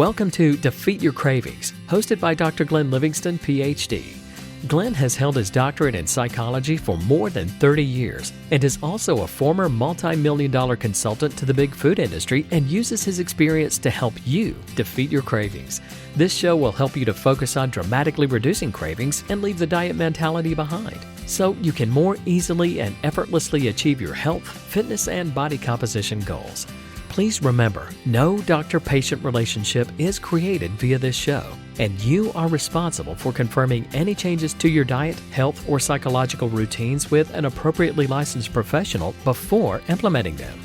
Welcome to Defeat Your Cravings, hosted by Dr. Glenn Livingston, PhD. Glenn has held his doctorate in psychology for more than 30 years and is also a former multi-million-dollar consultant to the big food industry and uses his experience to help you defeat your cravings. This show will help you to focus on dramatically reducing cravings and leave the diet mentality behind, so you can more easily and effortlessly achieve your health, fitness, and body composition goals. Please remember, no doctor-patient relationship is created via this show, and you are responsible for confirming any changes to your diet, health, or psychological routines with an appropriately licensed professional before implementing them.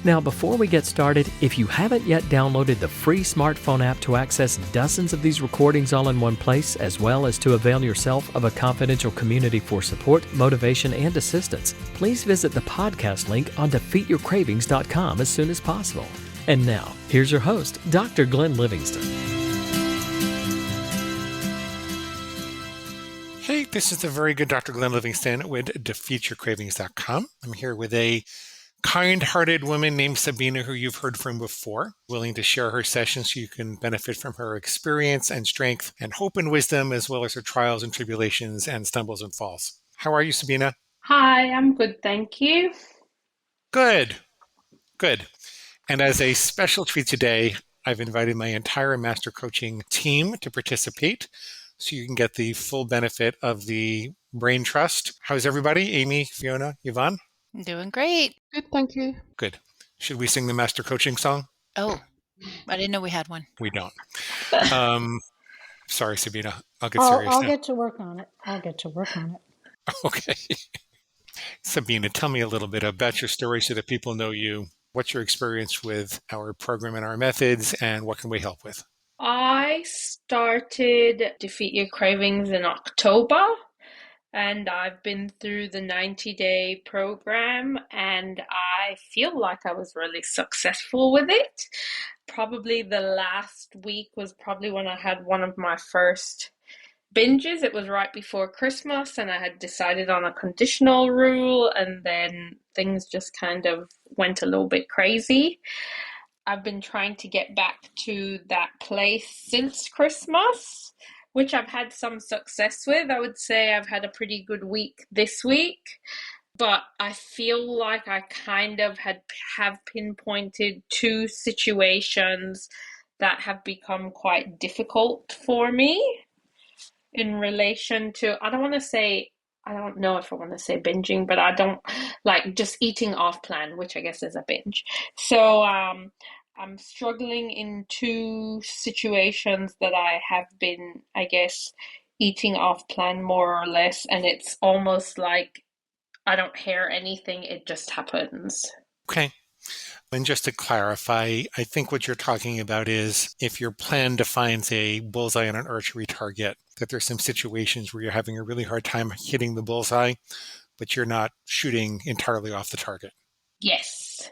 Now, before we get started, if you haven't yet downloaded the free smartphone app to access dozens of these recordings all in one place, as well as to avail yourself of a confidential community for support, motivation, and assistance, please visit the podcast link on defeatyourcravings.com as soon as possible. And now, here's your host, Dr. Glenn Livingston. Hey, this is the very good Dr. Glenn Livingston with defeatyourcravings.com. I'm here with a kind-hearted woman named Sabina, who you've heard from before, willing to share her sessions so you can benefit from her experience and strength and hope and wisdom, as well as her trials and tribulations and stumbles and falls. How are you, Sabina? Hi, I'm good, thank you. Good. And as a special treat today, I've invited my entire master coaching team to participate so you can get the full benefit of the brain trust. How's everybody? Amy, Fiona, Yvonne? Doing great. Good, thank you. Good. Should we sing the master coaching song? Oh, I didn't know we had one. We don't. Sorry, Sabina. I'll get serious I'll now. get to work on it. Okay. Sabina, tell me a little bit about your story so that people know you. What's your experience with our program and our methods, and what can we help with? I started Defeat Your Cravings in October, and I've been through the 90-day program, and I feel like I was really successful with it. Probably the last week was probably when I had one of my first binges. It was right before Christmas, and I had decided on a conditional rule, and then things just kind of went a little bit crazy. I've been trying to get back to that place since Christmas, which I've had some success with. I would say I've had a pretty good week this week, but I feel like I kind of have pinpointed two situations that have become quite difficult for me in relation to, I don't know if I want to say binging, but I don't like just eating off plan, which I guess is a binge. So, I'm struggling in two situations that I have been, I guess, eating off plan more or less, and it's almost like I don't hear anything, it just happens. Okay. And just to clarify, I think what you're talking about is if your plan defines a bullseye on an archery target, that there's some situations where you're having a really hard time hitting the bullseye, but you're not shooting entirely off the target. Yes.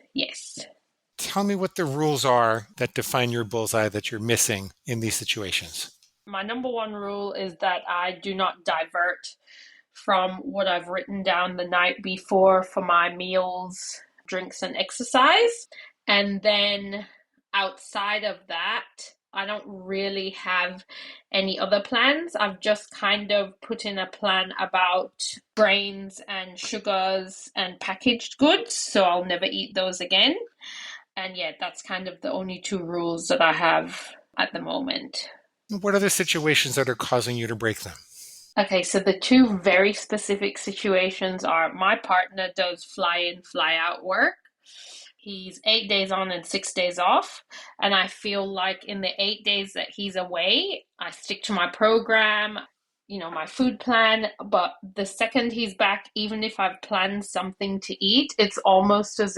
Tell me what the rules are that define your bullseye that you're missing in these situations. My number one rule is that I do not divert from what I've written down the night before for my meals, drinks, and exercise. And then outside of that, I don't really have any other plans. I've just kind of put in a plan about grains and sugars and packaged goods, so I'll never eat those again. And yeah, that's kind of the only two rules that I have at the moment. What are the situations that are causing you to break them? Okay, so the two very specific situations are my partner does fly-in, fly-out work. He's 8 days on and 6 days off. And I feel like in the 8 days that he's away, I stick to my program, my food plan. But the second he's back, even if I've planned something to eat, it's almost as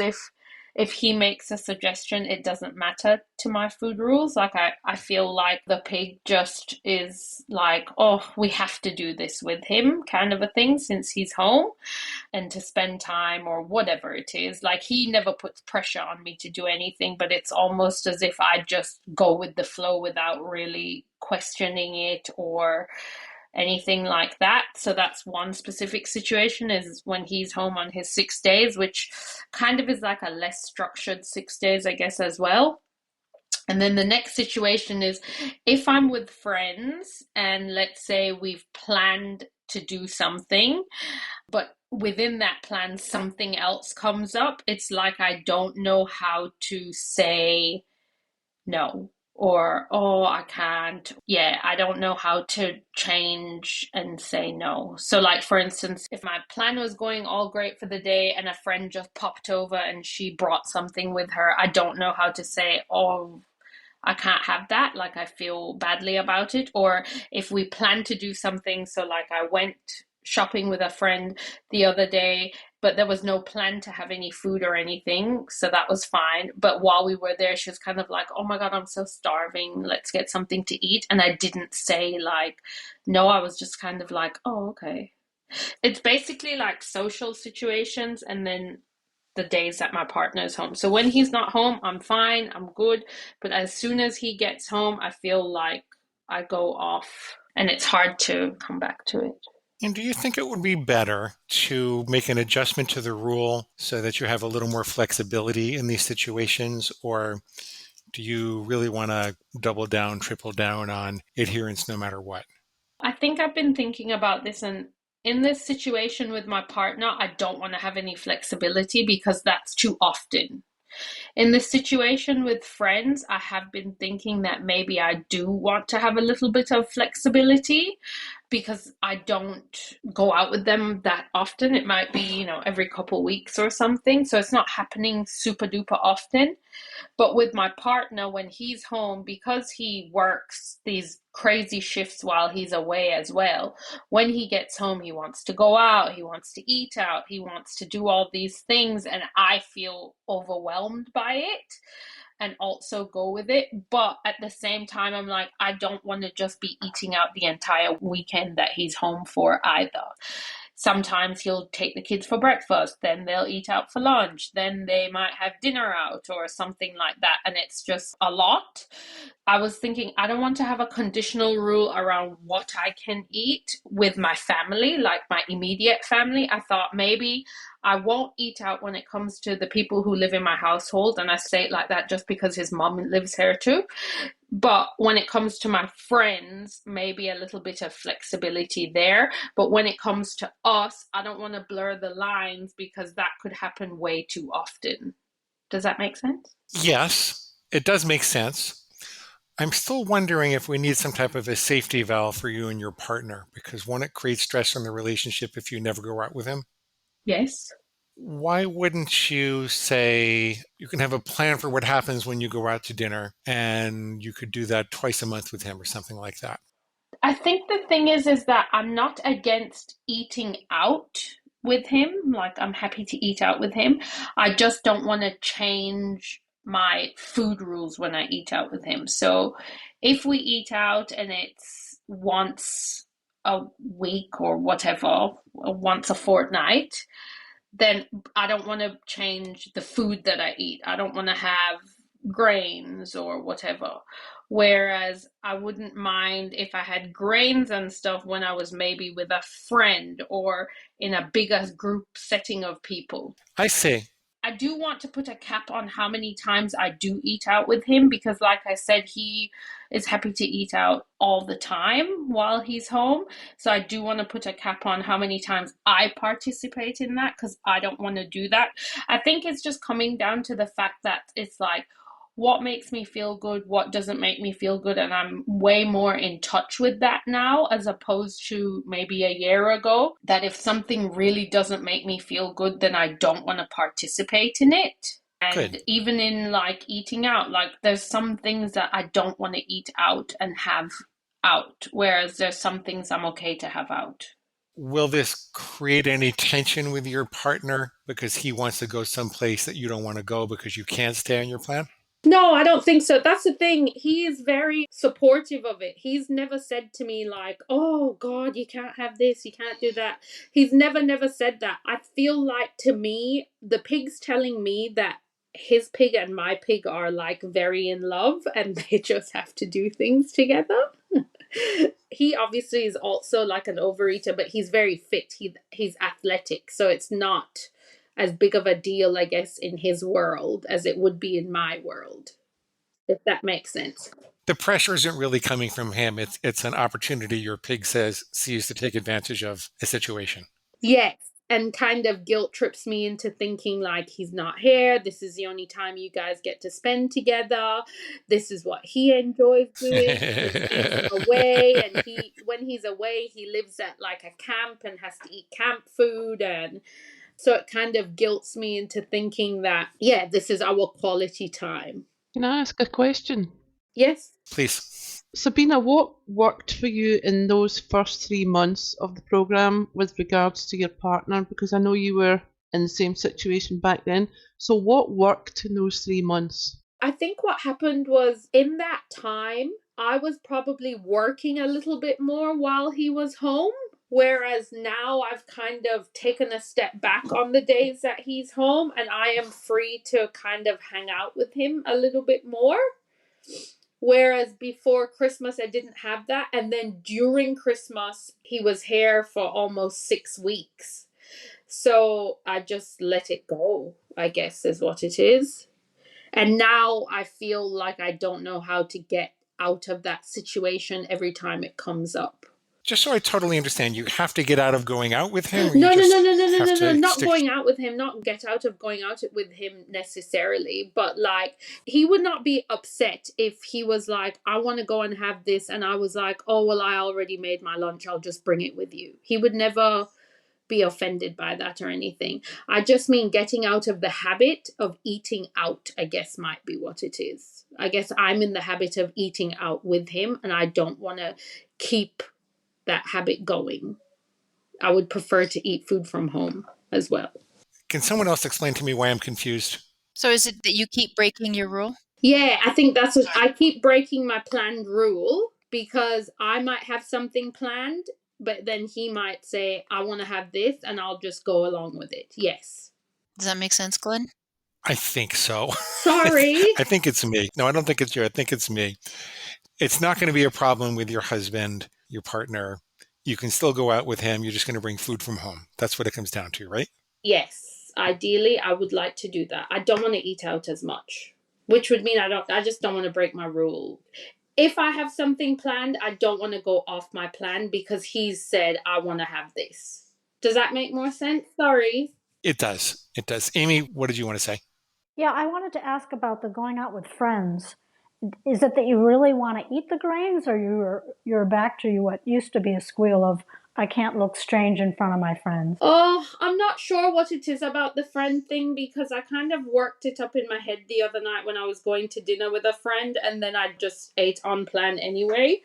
if he makes a suggestion, it doesn't matter to my food rules. Like I feel like the pig just is like, oh, we have to do this with him kind of a thing since he's home and to spend time or whatever it is. Like he never puts pressure on me to do anything, but it's almost as if I just go with the flow without really questioning it or anything like that. So that's one specific situation, is when he's home on his 6 days, which kind of is like a less structured 6 days, I guess, as well. And then the next situation is if I'm with friends and let's say we've planned to do something, but within that plan, something else comes up, it's like I don't know how to say no or, oh, I can't. Yeah, I don't know how to change and say no. So, like, for instance, if my plan was going all great for the day and a friend just popped over and she brought something with her, I don't know how to say, oh, I can't have that. Like, I feel badly about it. Or if we plan to do something, so like I went shopping with a friend the other day, but there was no plan to have any food or anything. So that was fine. But while we were there, she was kind of like, oh my God, I'm so starving. Let's get something to eat. And I didn't say like, no, I was just kind of like, oh, okay. It's basically like social situations and then the days that my partner is home. So when he's not home, I'm fine, I'm good. But as soon as he gets home, I feel like I go off and it's hard to come back to it. And do you think it would be better to make an adjustment to the rule so that you have a little more flexibility in these situations? Or do you really want to double down, triple down on adherence no matter what? I think I've been thinking about this, and in this situation with my partner, I don't want to have any flexibility because that's too often. In this situation with friends, I have been thinking that maybe I do want to have a little bit of flexibility because I don't go out with them that often. It might be, every couple weeks or something. So it's not happening super duper often. But with my partner, when he's home, because he works these crazy shifts while he's away as well, when he gets home, he wants to go out, he wants to eat out, he wants to do all these things, and I feel overwhelmed by it and also go with it. But at the same time, I'm like, I don't want to just be eating out the entire weekend that he's home for either. Sometimes he'll take the kids for breakfast, then they'll eat out for lunch, then they might have dinner out or something like that. And it's just a lot. I was thinking, I don't want to have a conditional rule around what I can eat with my family, like my immediate family. I thought maybe I won't eat out when it comes to the people who live in my household. And I say it like that just because his mom lives here too. But when it comes to my friends, maybe a little bit of flexibility there. But when it comes to us, I don't want to blur the lines because that could happen way too often. Does that make sense? Yes, it does make sense. I'm still wondering if we need some type of a safety valve for you and your partner, because one, it creates stress in the relationship if you never go out with him. Yes. Why wouldn't you say you can have a plan for what happens when you go out to dinner and you could do that twice a month with him or something like that? I think the thing is that I'm not against eating out with him. Like, I'm happy to eat out with him. I just don't want to change my food rules when I eat out with him. So if we eat out and it's once a week or whatever, once a fortnight, then I don't want to change the food that I eat. I don't want to have grains or whatever. Whereas I wouldn't mind if I had grains and stuff when I was maybe with a friend or in a bigger group setting of people. I see. I do want to put a cap on how many times I do eat out with him because, like I said, he is happy to eat out all the time while he's home. So I do want to put a cap on how many times I participate in that because I don't want to do that. I think it's just coming down to the fact that it's like, what makes me feel good, what doesn't make me feel good, and I'm way more in touch with that now as opposed to maybe a year ago, that if something really doesn't make me feel good, then I don't want to participate in it. And Good. even in like eating out, like there's some things that I don't want to eat out and have out, whereas there's some things I'm okay to have out. Will this create any tension with your partner because he wants to go someplace that you don't want to go because you can't stay on your plan? No, I don't think so. That's the thing. He is very supportive of it. He's never said to me like, oh God, you can't have this, you can't do that. He's never said that. I feel like to me, the pig's telling me that his pig and my pig are like very in love and they just have to do things together. He obviously is also like an overeater, but he's very fit. He's athletic, so it's not as big of a deal, I guess, in his world as it would be in my world. if that makes sense. The pressure isn't really coming from him. It's an opportunity your pig sees to take advantage of a situation. Yes. And kind of guilt trips me into thinking like he's not here. This is the only time you guys get to spend together. This is what he enjoys doing. He's away, and when he's away, he lives at like a camp and has to eat camp food, and so it kind of guilts me into thinking that this is our quality time. Can I ask a question? Yes, Please. Sabina, what worked for you in those first 3 months of the programme with regards to your partner? Because I know you were in the same situation back then. So what worked in those 3 months? I think what happened was in that time, I was probably working a little bit more while he was home. Whereas now I've kind of taken a step back on the days that he's home, and I am free to kind of hang out with him a little bit more. Whereas before Christmas, I didn't have that. And then during Christmas, he was here for almost 6 weeks. So I just let it go, I guess is what it is. And now I feel like I don't know how to get out of that situation every time it comes up. Just so I totally understand, you have to get out of going out with him? No, not going out with him, not get out of going out with him necessarily, but like he would not be upset if he was like, I want to go and have this, and I was like, oh, well, I already made my lunch, I'll just bring it with you. He would never be offended by that or anything. I just mean getting out of the habit of eating out, I guess might be what it is. I guess I'm in the habit of eating out with him, and I don't want to keep that habit going. I would prefer to eat food from home as well. Can someone else explain to me why I'm confused? So is it that you keep breaking your rule? Yeah, I think that's what I keep breaking my planned rule, because I might have something planned, but then he might say, I want to have this, and I'll just go along with it. Yes. Does that make sense, Glenn? I think so. Sorry. I think it's me. No, I don't think it's you. I think it's me. It's not going to be a problem with your husband, your partner. You can still go out with him. You're just going to bring food from home. That's what it comes down to, right? Yes. Ideally, I would like to do that. I don't want to eat out as much, which would mean I just don't want to break my rule. If I have something planned, I don't want to go off my plan because he's said, I want to have this. Does that make more sense? Sorry. It does. It does. Amy, what did you want to say? Yeah, I wanted to ask about the going out with friends. Is it that you really want to eat the grains, or you're back to what used to be a squeal of, I can't look strange in front of my friends? Oh, I'm not sure what it is about the friend thing, because I kind of worked it up in my head the other night when I was going to dinner with a friend, and then I just ate on plan anyway.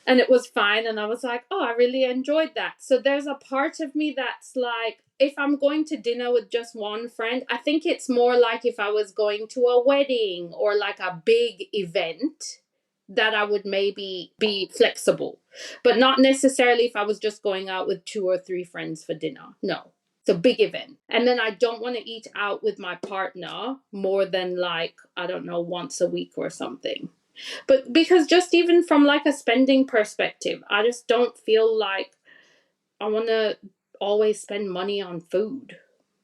And it was fine, and I was like, oh, I really enjoyed that. So there's a part of me that's like, if I'm going to dinner with just one friend, I think it's more like if I was going to a wedding or like a big event, that I would maybe be flexible. But not necessarily if I was just going out with 2 or 3 friends for dinner. No. It's a big event. And then I don't want to eat out with my partner more than like, I don't know, once a week or something. But because just even from like a spending perspective, I just don't feel like I want to always spend money on food.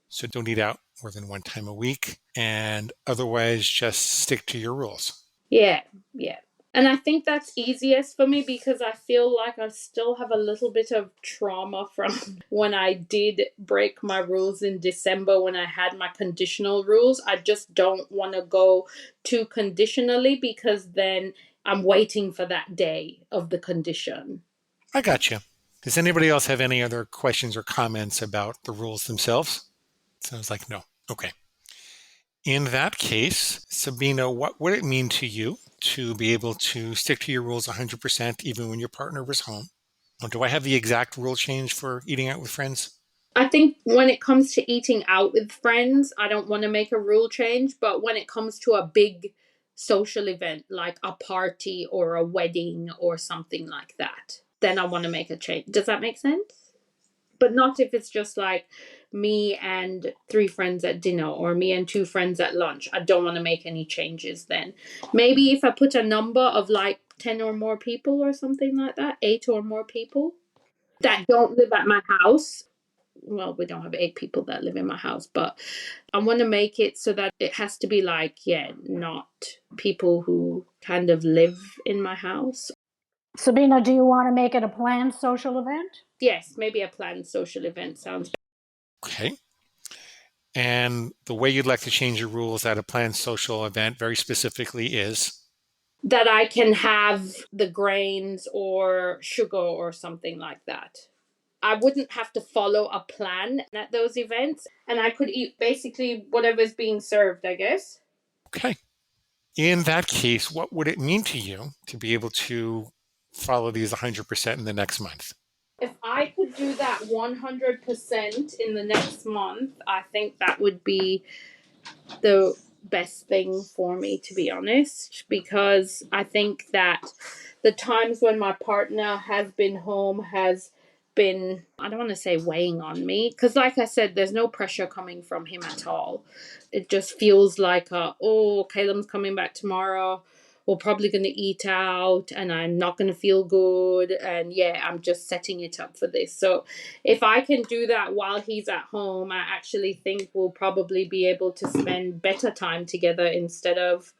So don't eat out more than one time a week, and otherwise just stick to your rules. Yeah. And I think that's easiest for me because I feel like I still have a little bit of trauma from when I did break my rules in December when I had my conditional rules. I just don't want to go too conditionally because then I'm waiting for that day of the condition. I got you. Does anybody else have any other questions or comments about the rules themselves? Sounds like no. Okay. In that case, Sabina, what would it mean to you to be able to stick to your rules 100% even when your partner was home? Do I have the exact rule change for eating out with friends? I think when it comes to eating out with friends, I don't want to make a rule change. But when it comes to a big social event like a party or a wedding or something like that, then I want to make a change. Does that make sense? But not if it's just like me and 3 friends at dinner or me and 2 friends at lunch. I don't want to make any changes then. Maybe if I put a number of like 10 or more people or something like that, 8 or more people that don't live at my house, well, we don't have 8 people that live in my house, but I want to make it so that it has to be like, yeah, not people who kind of live in my house. Sabina, do you want to make it a planned social event? Yes, maybe a planned social event sounds Okay. And the way you'd like to change your rules at a planned social event very specifically is? that I can have the grains or sugar or something like that. I wouldn't have to follow a plan at those events, and I could eat basically whatever's being served, I guess. Okay. In that case, what would it mean to you to be able to follow these 100% in the next month? If I could do that 100% in the next month, I think that would be the best thing for me, to be honest, because I think that the times when my partner has been home has been, I don't want to say weighing on me, because like I said, there's no pressure coming from him at all. It just feels like, oh, Caleb's coming back tomorrow. We're probably going to eat out and I'm not going to feel good. And yeah, I'm just setting it up for this. So if I can do that while he's at home, I actually think we'll probably be able to spend better time together instead of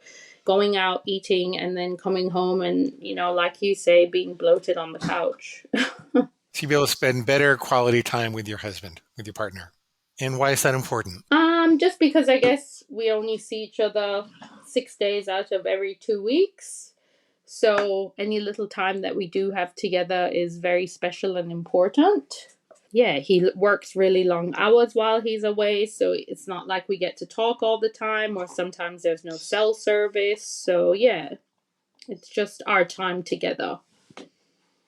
going out eating and then coming home and, like you say, being bloated on the couch. To be able to spend better quality time with your husband, with your partner. And why is that important? Just because I guess we only see each other 6 days out of every 2 weeks. So any little time that we do have together is very special and important. Yeah, he works really long hours while he's away, so it's not like we get to talk all the time, or sometimes there's no cell service. So yeah, it's just our time together.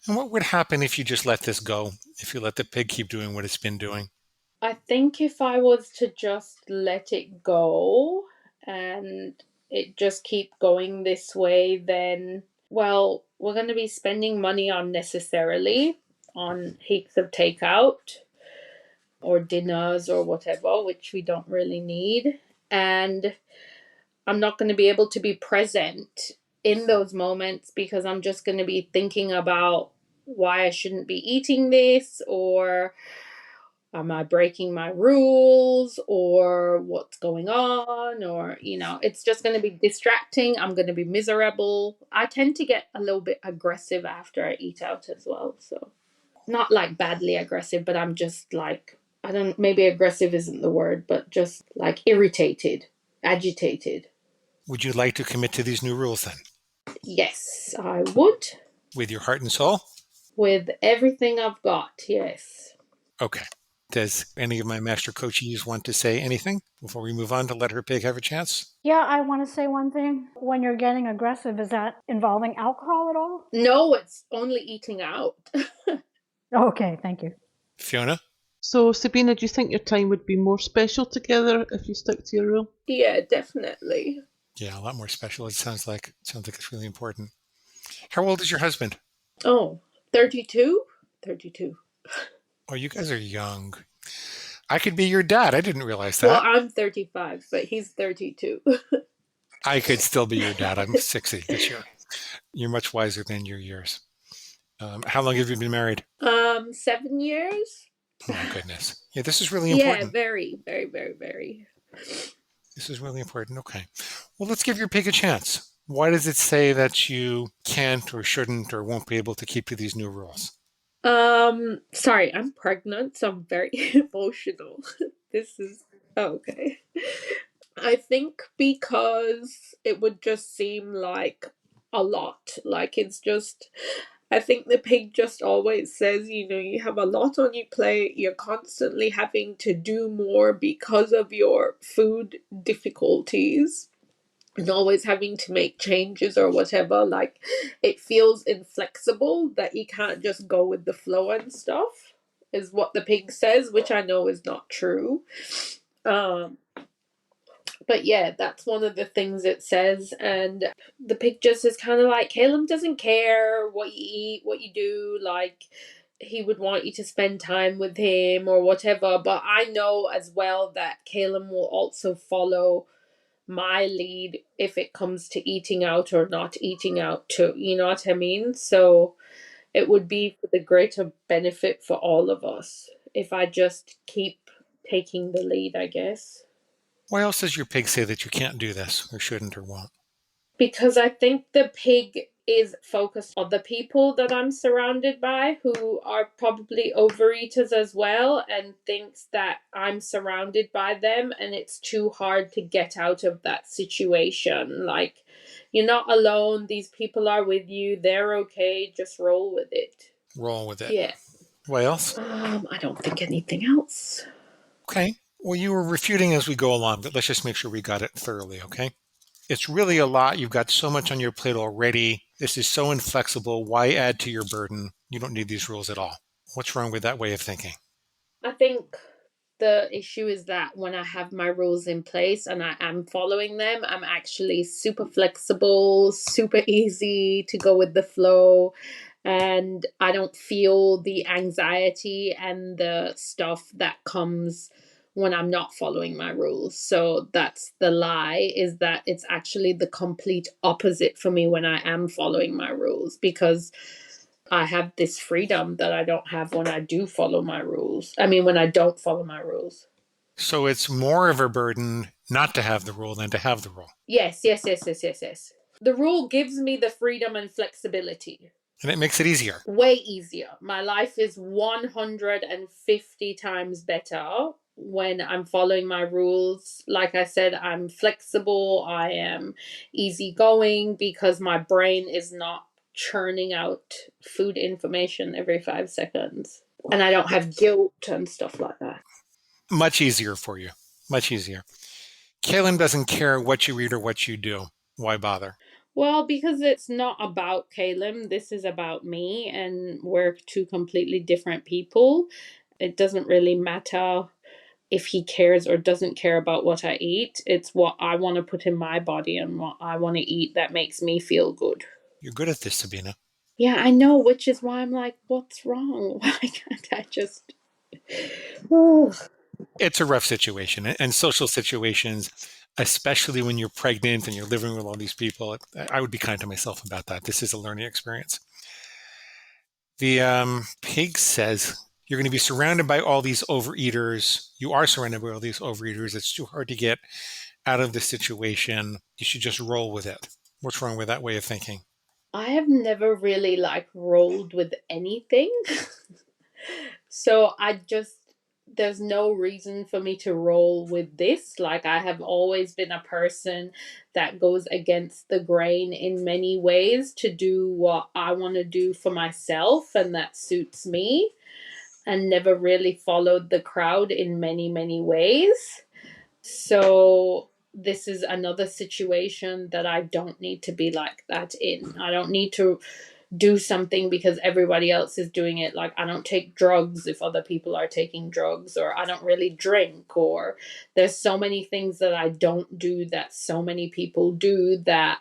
And what would happen if you just let this go? If you let the pig keep doing what it's been doing? I think if I was to just let it go and it just keep going this way, then, well, we're going to be spending money unnecessarily on heaps of takeout or dinners or whatever, which we don't really need. And I'm not going to be able to be present in those moments because I'm just going to be thinking about why I shouldn't be eating this, or am I breaking my rules, or what's going on, or, it's just going to be distracting. I'm going to be miserable. I tend to get a little bit aggressive after I eat out as well. So not like badly aggressive, but I'm just like, maybe aggressive isn't the word, but just like irritated, agitated. Would you like to commit to these new rules then? Yes, I would. With your heart and soul? With everything I've got, yes. Okay. Does any of my master coachees want to say anything before we move on to let her pig have a chance? Yeah, I want to say one thing. When you're getting aggressive, is that involving alcohol at all? No, it's only eating out. Okay, thank you. Fiona? So, Sabina, do you think your time would be more special together if you stuck to your rule? Yeah, definitely. Yeah, a lot more special. It sounds like it's really important. How old is your husband? Oh, 32? 32. Oh, you guys are young. I could be your dad. I didn't realize that. Well, I'm 35, but he's 32. I could still be your dad. I'm 60 this year. You're much wiser than your years. How long have you been married? 7 years. Oh, my goodness. Yeah, this is really important. Yeah, very, very, very, very. This is really important. Okay. Well, let's give your pig a chance. Why does it say that you can't or shouldn't or won't be able to keep to these new rules? Sorry, I'm pregnant, so I'm very emotional. Okay. I think because it would just seem like a lot. Like it's just, I think the pig just always says, you have a lot on your plate. You're constantly having to do more because of your food difficulties. And always having to make changes or whatever, like it feels inflexible that you can't just go with the flow and stuff, is what the pig says, which I know is not true. But yeah, that's one of the things it says. And the pig just is kind of like, Caleb doesn't care what you eat, what you do, like he would want you to spend time with him or whatever. But I know as well that Caleb will also follow my lead if it comes to eating out or not eating out too, you know what I mean? So it would be for the greater benefit for all of us if I just keep taking the lead, I guess. Why else does your pig say that you can't do this or shouldn't or won't? Because I think the pig is focused on the people that I'm surrounded by who are probably overeaters as well, and thinks that I'm surrounded by them and it's too hard to get out of that situation. Like, you're not alone. These people are with you. They're okay. Just roll with it. Roll with it. Yeah. What else? I don't think anything else. Okay. Well, you were refuting as we go along, but let's just make sure we got it thoroughly, okay? It's really a lot. You've got so much on your plate already. This is so inflexible. Why add to your burden? You don't need these rules at all. What's wrong with that way of thinking? I think the issue is that when I have my rules in place and I am following them, I'm actually super flexible, super easy to go with the flow. And I don't feel the anxiety and the stuff that comes when I'm not following my rules. So that's the lie, is that it's actually the complete opposite for me when I am following my rules, because I have this freedom that I don't have when I do follow my rules. I mean, when I don't follow my rules. So it's more of a burden not to have the rule than to have the rule. Yes. The rule gives me the freedom and flexibility. And it makes it easier. Way easier. My life is 150 times better when I'm following my rules. Like I said, I'm flexible. I am easygoing because my brain is not churning out food information every 5 seconds. And I don't have guilt and stuff like that. Much easier for you. Much easier. Kaylin doesn't care what you eat or what you do. Why bother? Well, because it's not about Caleb. This is about me, and we're two completely different people. It doesn't really matter if he cares or doesn't care about what I eat. It's what I want to put in my body and what I want to eat that makes me feel good. You're good at this, Sabina. Yeah, I know, which is why I'm like, what's wrong? Why can't I just... Oh. It's a rough situation, and social situations, especially when you're pregnant and you're living with all these people, I would be kind to myself about that. This is a learning experience. The pig says you're going to be surrounded by all these overeaters. You are surrounded by all these overeaters. It's too hard to get out of the situation. You should just roll with it. What's wrong with that way of thinking? I have never really rolled with anything. So there's no reason for me to roll with this. I have always been a person that goes against the grain in many ways to do what I want to do for myself and that suits me, and never really followed the crowd in many, many ways. So this is another situation that I don't need to be like that in. I don't need to do something because everybody else is doing it. I don't take drugs if other people are taking drugs, or I don't really drink, or there's so many things that I don't do that so many people do that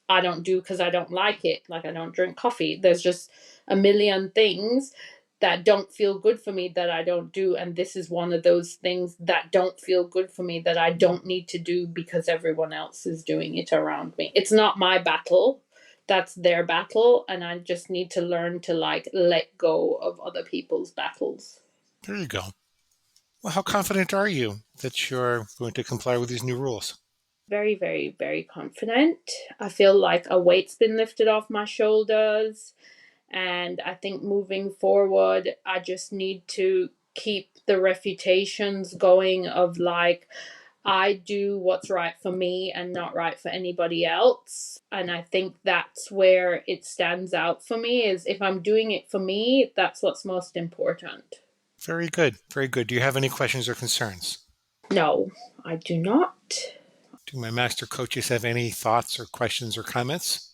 I don't do because I don't like it. I don't drink coffee. There's just a million things that don't feel good for me that I don't do, and this is one of those things that don't feel good for me that I don't need to do because everyone else is doing it around me. It's not my battle. That's their battle, and I just need to learn to let go of other people's battles. There you go. Well, how confident are you that you're going to comply with these new rules? Very, very, very confident. I feel like a weight's been lifted off my shoulders, and I think moving forward, I just need to keep the reputations going of I do what's right for me and not right for anybody else. And I think that's where it stands out for me, is if I'm doing it for me, that's what's most important. Very good. Very good. Do you have any questions or concerns? No, I do not. Do my master coaches have any thoughts or questions or comments?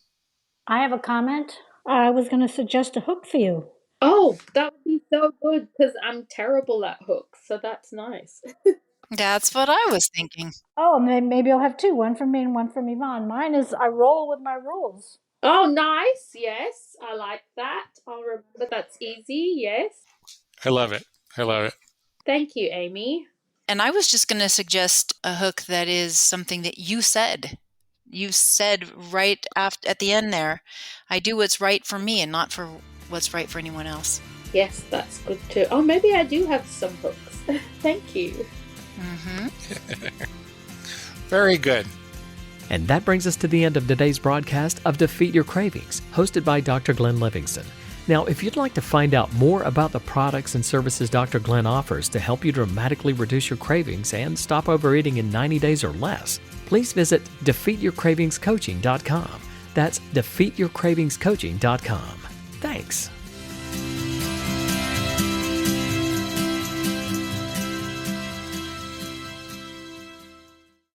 I have a comment. I was going to suggest a hook for you. Oh, that would be so good because I'm terrible at hooks. So that's nice. That's what I was thinking. Oh, maybe I'll have two, one from me and one from Yvonne. Mine is I roll with my rules. Oh, nice. Yes, I like that. I'll remember. That's easy. Yes. I love it. I love it. Thank you, Amy. And I was just going to suggest a hook that is something that you said. You said right at the end there, I do what's right for me and not for what's right for anyone else. Yes, that's good too. Oh, maybe I do have some hooks. Thank you. Very good. And that brings us to the end of today's broadcast of Defeat Your Cravings, hosted by Dr. Glenn Livingston. Now, if you'd like to find out more about the products and services Dr. Glenn offers to help you dramatically reduce your cravings and stop overeating in 90 days or less, please visit defeatyourcravingscoaching.com. That's defeatyourcravingscoaching.com. Thanks.